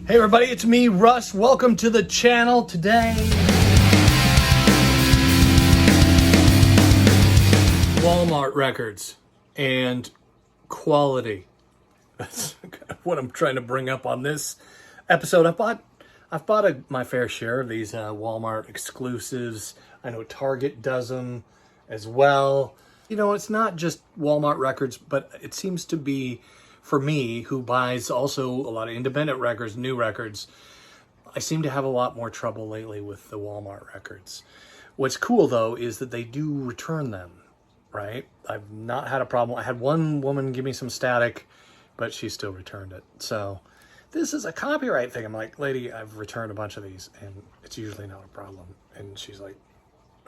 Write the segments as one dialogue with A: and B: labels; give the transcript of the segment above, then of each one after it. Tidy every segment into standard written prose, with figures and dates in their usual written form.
A: Hey everybody, it's me, Russ. Welcome to the channel today. Walmart records and quality. That's what I'm trying to bring up on this episode. I've bought my fair share of these Walmart exclusives. I know Target does them as well. You know, it's not just Walmart records, but it seems to be, for me, who buys also a lot of independent records, new records, I seem to have a lot more trouble lately with the Walmart records. What's cool, though, is that they do return them, right? I've not had a problem. I had one woman give me some static, but she still returned it. So this is a copyright thing. I'm like, lady, I've returned a bunch of these, and it's usually not a problem. And she's like,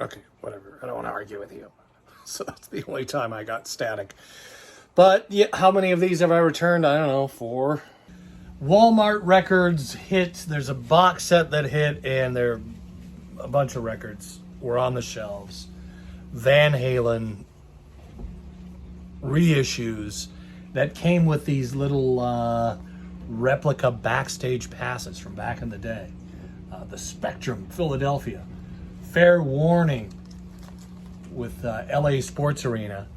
A: okay, whatever. I don't want to argue with you. So that's the only time I got static. But yeah, how many of these have I returned? I don't know, 4. Walmart records hit. There's a box set that hit, and there a bunch of records were on the shelves. Van Halen reissues that came with these little replica backstage passes from back in the day. The Spectrum, Philadelphia. Fair Warning with LA Sports Arena.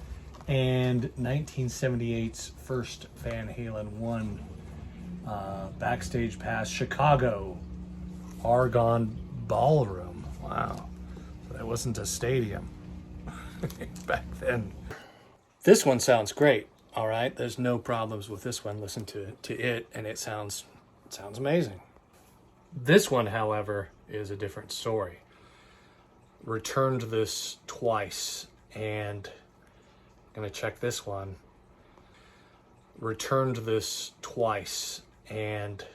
A: And 1978's first Van Halen 1 backstage pass, Chicago, Argonne Ballroom. Wow, that wasn't a stadium back then. This one sounds great. All right, there's no problems with this one. Listen to it, and it sounds amazing. This one, however, is a different story. Returned this twice, and I'm gonna check this one. Returned this twice, and I'm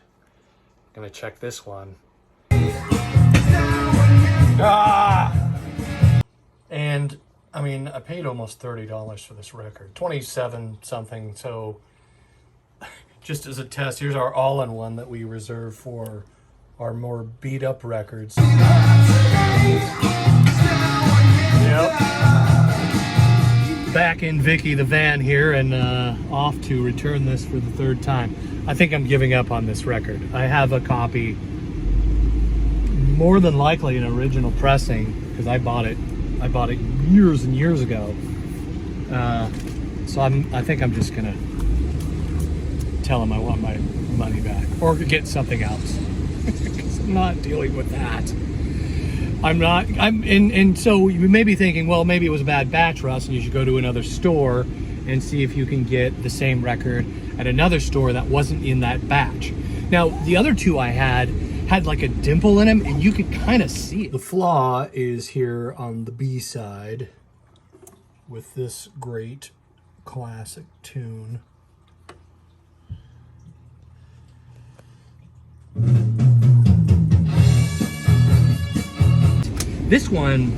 A: gonna check this one. And I mean, I paid almost $30 for this record, 27 something. So just as a test, here's our all-in-one that we reserve for our more beat up records. Yep. Back in Vicky the van here, and off to return this for the 3rd time. I think I'm giving up on this record. I have a copy, more than likely an original pressing, because I bought it years and years ago. So I think I'm just gonna tell him I want my money back or get something else. Because I'm not dealing with that. And so you may be thinking, well, maybe it was a bad batch, Russ, and you should go to another store and see if you can get the same record at another store that wasn't in that batch. Now, the other 2 I had like a dimple in them, and you could kind of see it. The flaw is here on the B side with this great classic tune. This one,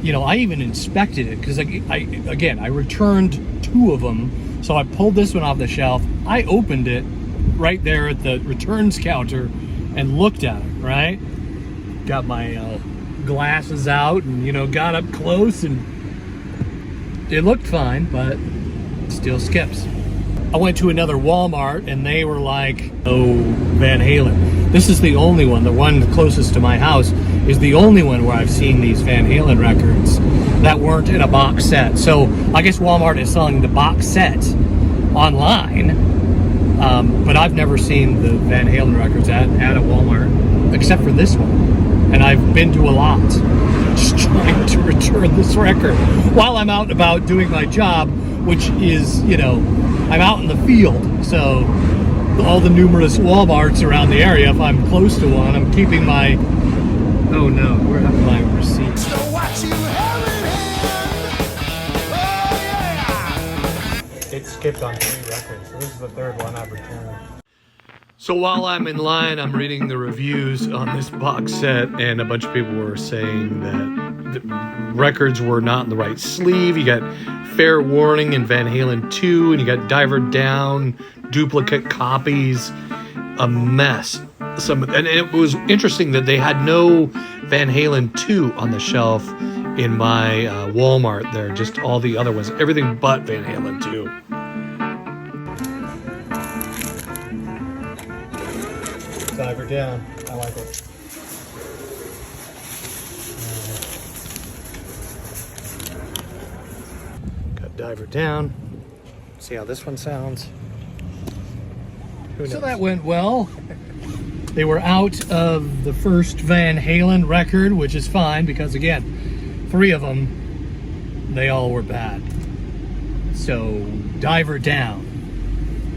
A: you know, I even inspected it because I returned 2 of them. So I pulled this one off the shelf. I opened it right there at the returns counter and looked at it, right? Got my glasses out and, you know, got up close, and it looked fine, but still skips. I went to another Walmart and they were like, oh, Van Halen. This is the only one, the one closest to my house is the only one where I've seen these Van Halen records that weren't in a box set. So I guess Walmart is selling the box set online, but I've never seen the Van Halen records at a Walmart except for this one. And I've been to a lot just trying to return this record while I'm out and about doing my job, which is, you know, I'm out in the field, so all the numerous Walmarts around the area, if I'm close to one, I'm keeping my, oh no, where have my receipt? So what you have in hand? Oh, yeah. It skipped on 3 records, so this is the 3rd one I've returned. So while I'm in line, I'm reading the reviews on this box set, and a bunch of people were saying that the records were not in the right sleeve. You got Fair Warning and Van Halen 2, and you got Diver Down, duplicate copies, a mess. And it was interesting that they had no Van Halen 2 on the shelf in my Walmart there, just all the other ones, everything but Van Halen 2. Diver Down. I like it. Got Diver Down. See how this one sounds. So that went well. They were out of the first Van Halen record, which is fine because, again, 3 of them, they all were bad. So, Diver Down.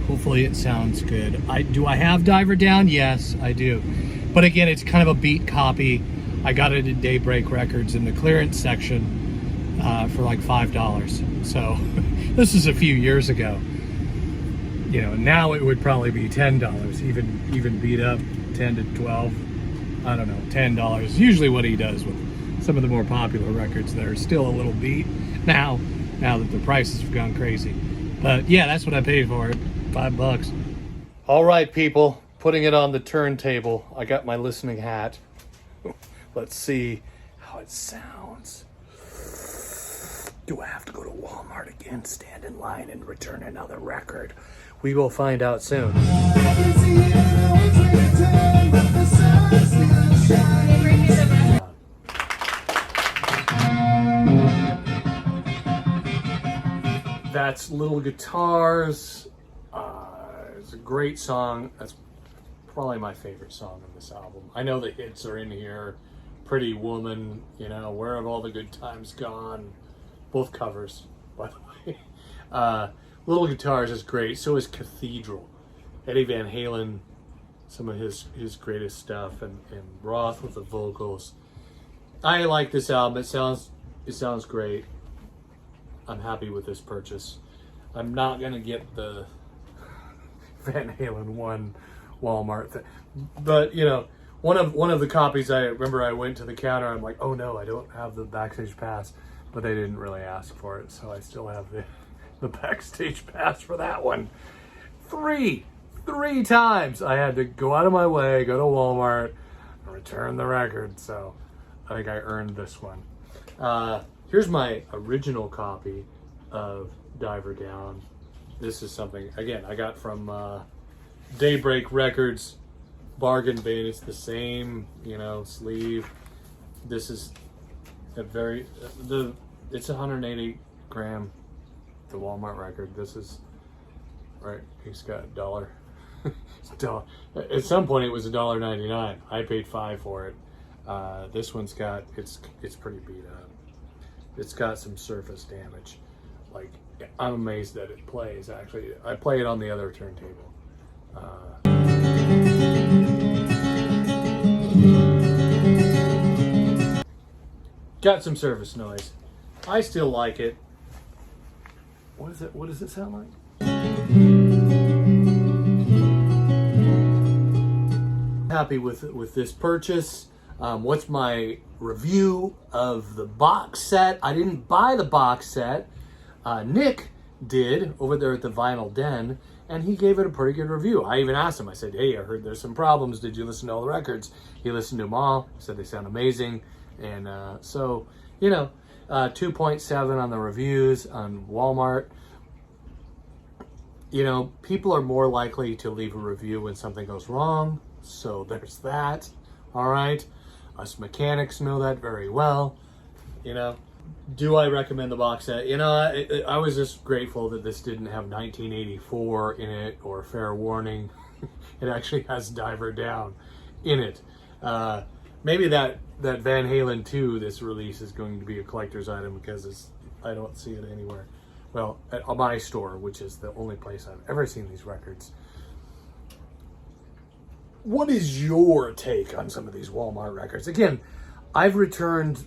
A: Hopefully it sounds good. Do I have Diver Down? Yes, I do. But again, it's kind of a beat copy. I got it at Daybreak Records in the clearance section for like $5. So, this is a few years ago. You know, now it would probably be $10, even beat up, 10 to 12. I don't know, $10. Usually what he does with some of the more popular records that are still a little beat now that the prices have gone crazy. But yeah, that's what I paid for it, $5. All right, people, putting it on the turntable. I got my listening hat. Let's see how it sounds. Do I have to go to Walmart again, stand in line, and return another record? We will find out soon. That's Little Guitars. It's a great song. That's probably my favorite song on this album. I know the hits are in here. Pretty Woman, you know, Where Have All the Good Times Gone? Both covers, by the way. Little Guitars is great. So is Cathedral. Eddie Van Halen, some of his greatest stuff, and Roth with the vocals. I like this album. It sounds great. I'm happy with this purchase. I'm not gonna get the Van Halen 1 Walmart thing, but you know, one of the copies, I remember I went to the counter. I'm like, oh no, I don't have the Backstage Pass, but they didn't really ask for it, so I still have the Backstage Pass for that one. Three times I had to go out of my way, go to Walmart, and return the record. So I think I earned this one. Here's my original copy of Diver Down. This is something, again, I got from Daybreak Records, bargain bin. It's the same, you know, sleeve. This is a it's 180 gram, the Walmart record. This is, right, he's got $1. At some point it was $1.99. I paid $5 for it. This one's got, it's pretty beat up. It's got some surface damage. Like, I'm amazed that it plays, actually. I play it on the other turntable. Got some surface noise. I still like it. What does it sound like? Happy with this purchase. What's my review of the box set? I didn't buy the box set. Nick did over there at the Vinyl Den, and he gave it a pretty good review. I even asked him, I said, hey, I heard there's some problems. Did you listen to all the records? He listened to them all. He said they sound amazing. And so, you know, 2.7 on the reviews on Walmart. You know, people are more likely to leave a review when something goes wrong. So there's that. All right. Us mechanics know that very well. You know, do I recommend the box set? You know, I was just grateful that this didn't have 1984 in it or Fair Warning. It actually has Diver Down in it. Maybe that Van Halen 2, this release, is going to be a collector's item because I don't see it anywhere. Well, at my store, which is the only place I've ever seen these records. What is your take on some of these Walmart records? Again, I've returned,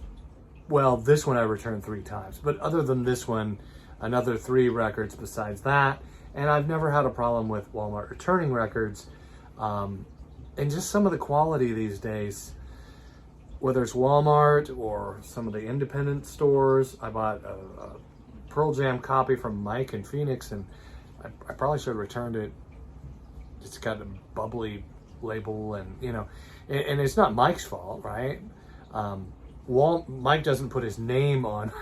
A: well, this one I returned 3 times, but other than this one, another 3 records besides that, and I've never had a problem with Walmart returning records. And just some of the quality these days, whether it's Walmart or some of the independent stores. I bought a Pearl Jam copy from Mike in Phoenix, and I probably should have returned it. It's got a bubbly label, and you know, and it's not Mike's fault, right? Mike doesn't put his name on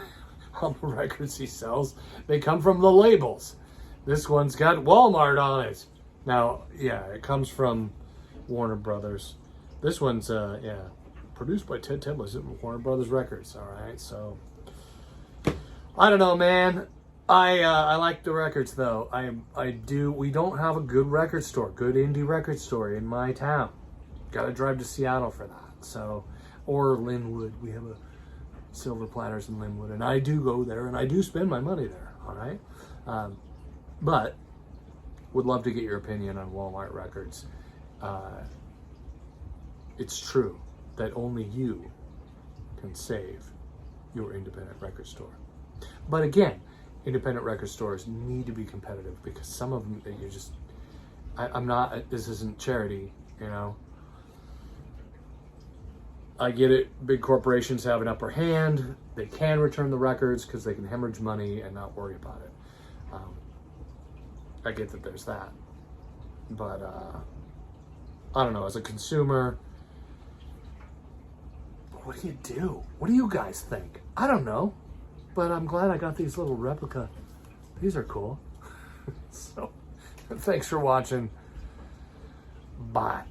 A: the records he sells. They come from the labels. This one's got Walmart on it. Now, yeah, it comes from Warner Brothers. This one's, yeah, produced by Ted Timlis at Warner Brothers Records. All right, so I don't know, man. I like the records though. I do. We don't have a good record store, good indie record store in my town. Got to drive to Seattle for that. So, or Linwood. We have a Silver Platters in Linwood, and I do go there, and I do spend my money there. All right, but would love to get your opinion on Walmart records. It's true that only you can save your independent record store. But again, independent record stores need to be competitive because some of them that you just, I'm not, this isn't charity, you know. I get it, big corporations have an upper hand. They can return the records because they can hemorrhage money and not worry about it. I get that there's that. But I don't know, as a consumer, what do you do? What do you guys think? I don't know. But I'm glad I got these little replica. These are cool. So, thanks for watching. Bye.